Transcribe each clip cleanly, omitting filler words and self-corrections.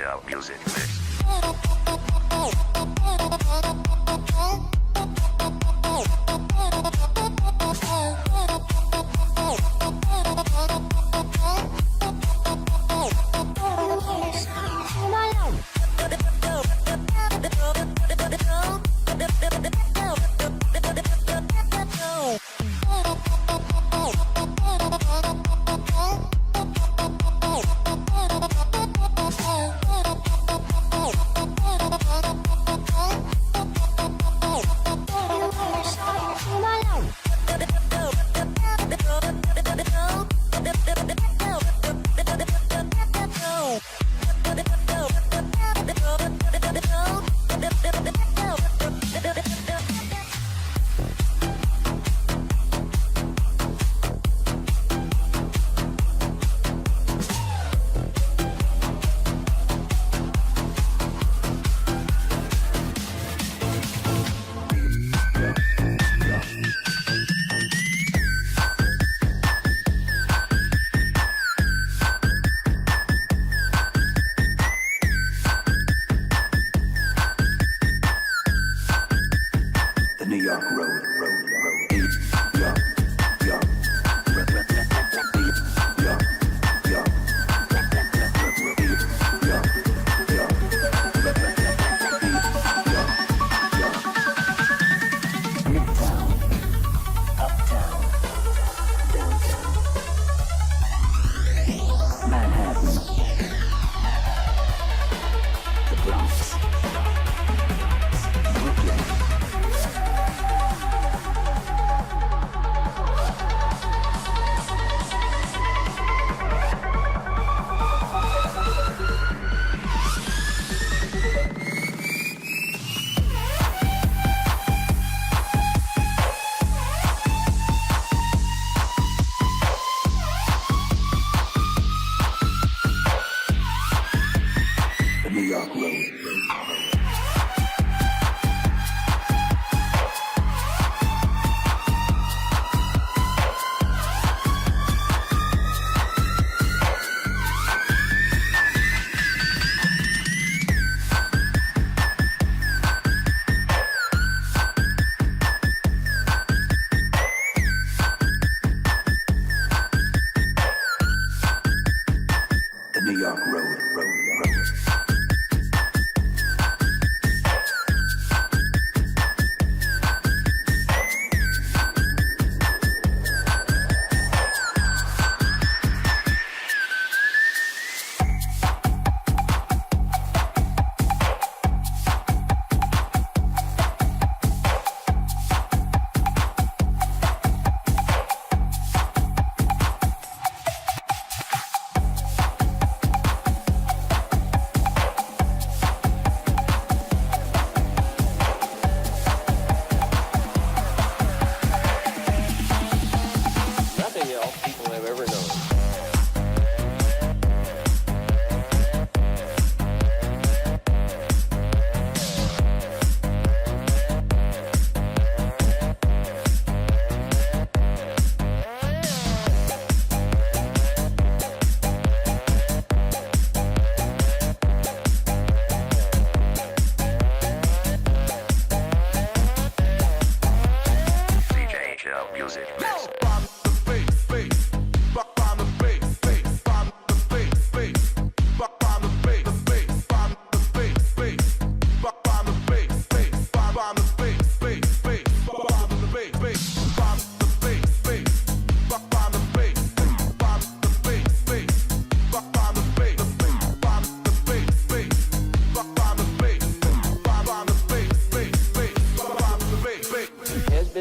CJHL Music Mix.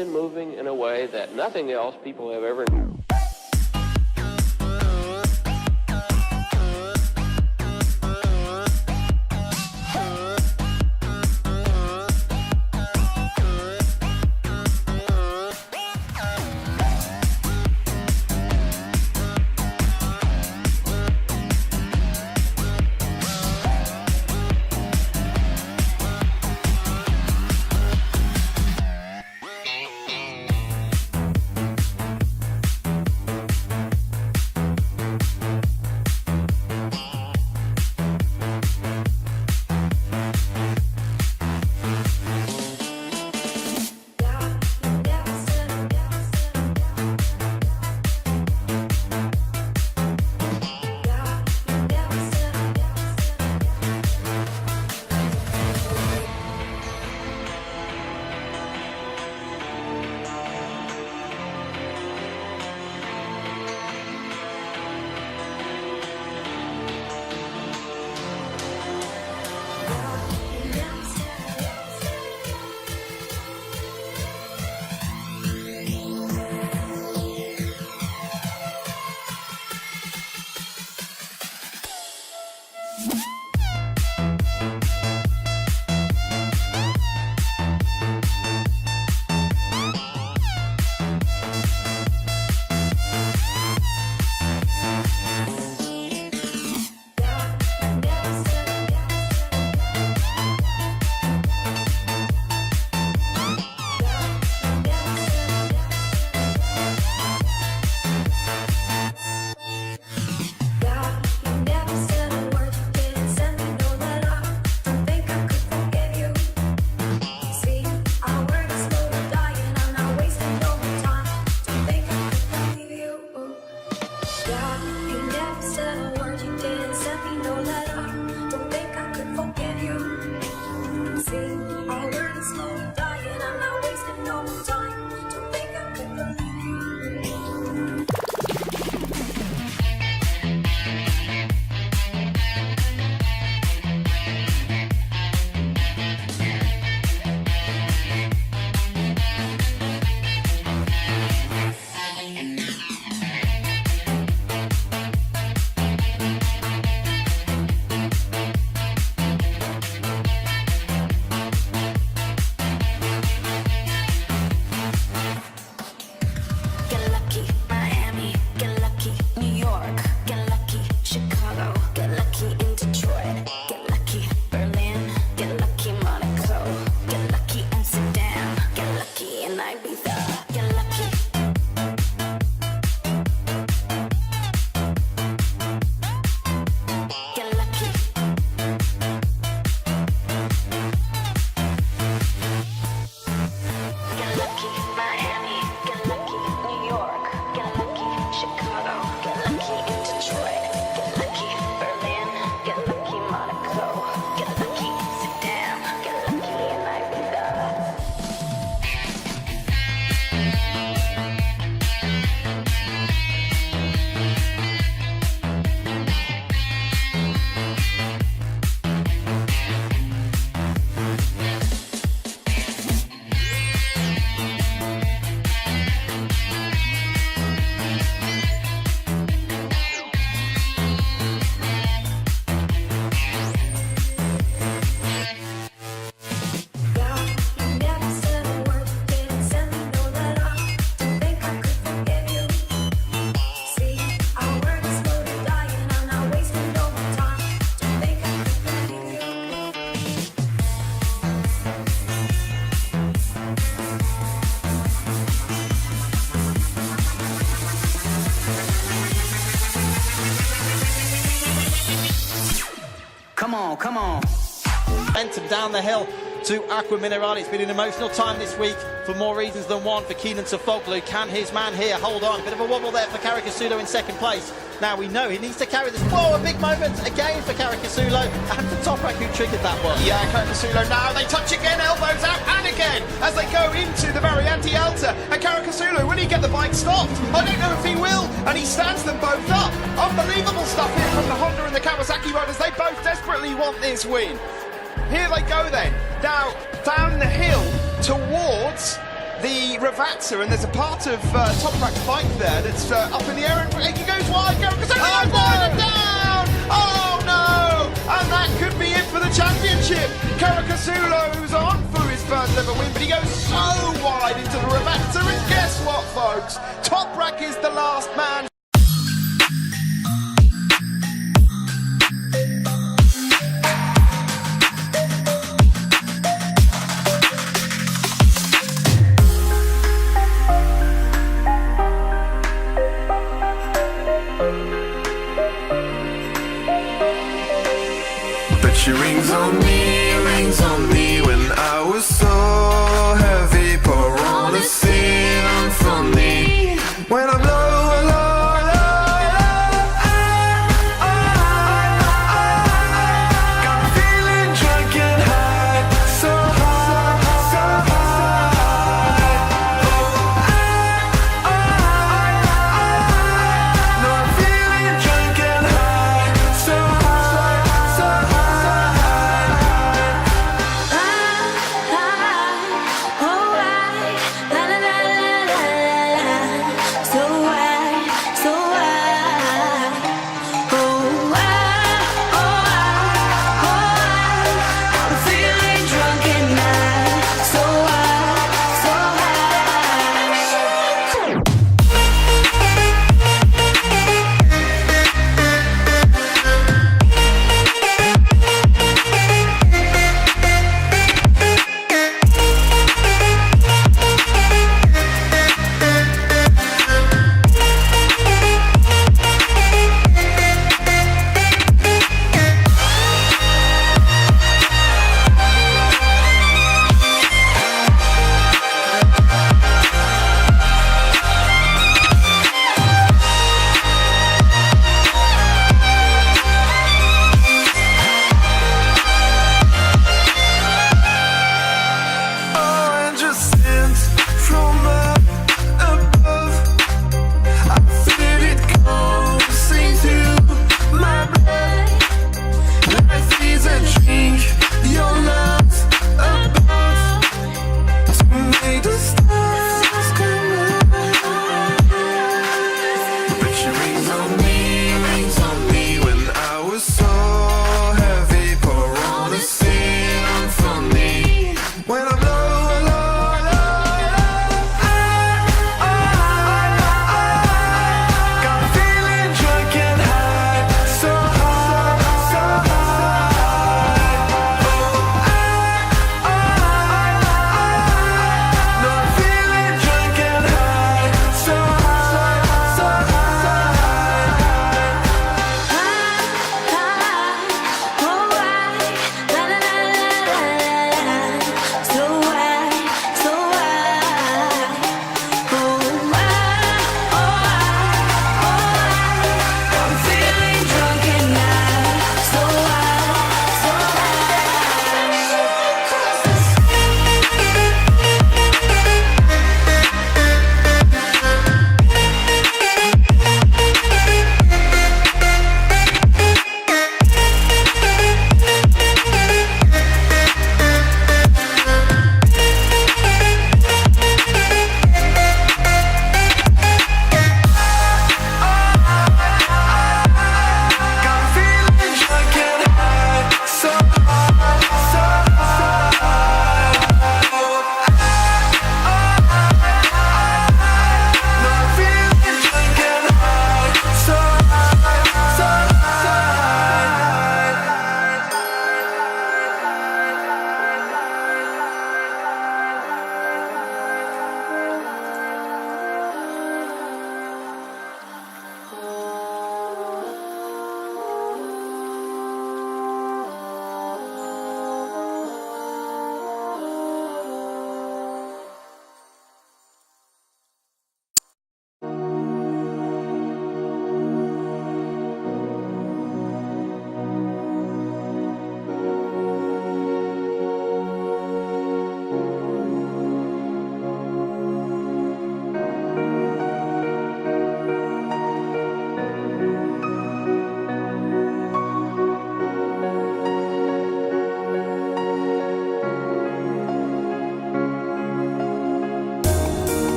Moving in a way that nothing else people have ever known. come on. Momentum down the hill to Aqua Minerale. It's been an emotional time this week for more reasons than one for Keenan Tofoglu. Can his man here hold on? A bit of a wobble there for Caricasulo in second place. Now we know he needs to carry this. Whoa, a big moment again for Caricasulo and for Toprak who triggered that one. Yeah, Caricasulo now, they touch again, elbows out and again as they go into the very anti-alta. And Caricasulo, will he get the bike stopped? I don't know if he will, and he stands them both up. Unbelievable stuff here from the Honda and the Kawasaki riders. They both desperately want this win. Here they go then, now down the hill towards the Ravazza, and there's a part of Toprak's bike there that's up in the air, and he goes wide, Caricasulo goes wide and down! Oh no! And that could be it for the championship. Caricasulo, who's on for his first ever win, but he goes so wide into the Ravazza, and guess what, folks? Toprak is the last man. But she rings on me,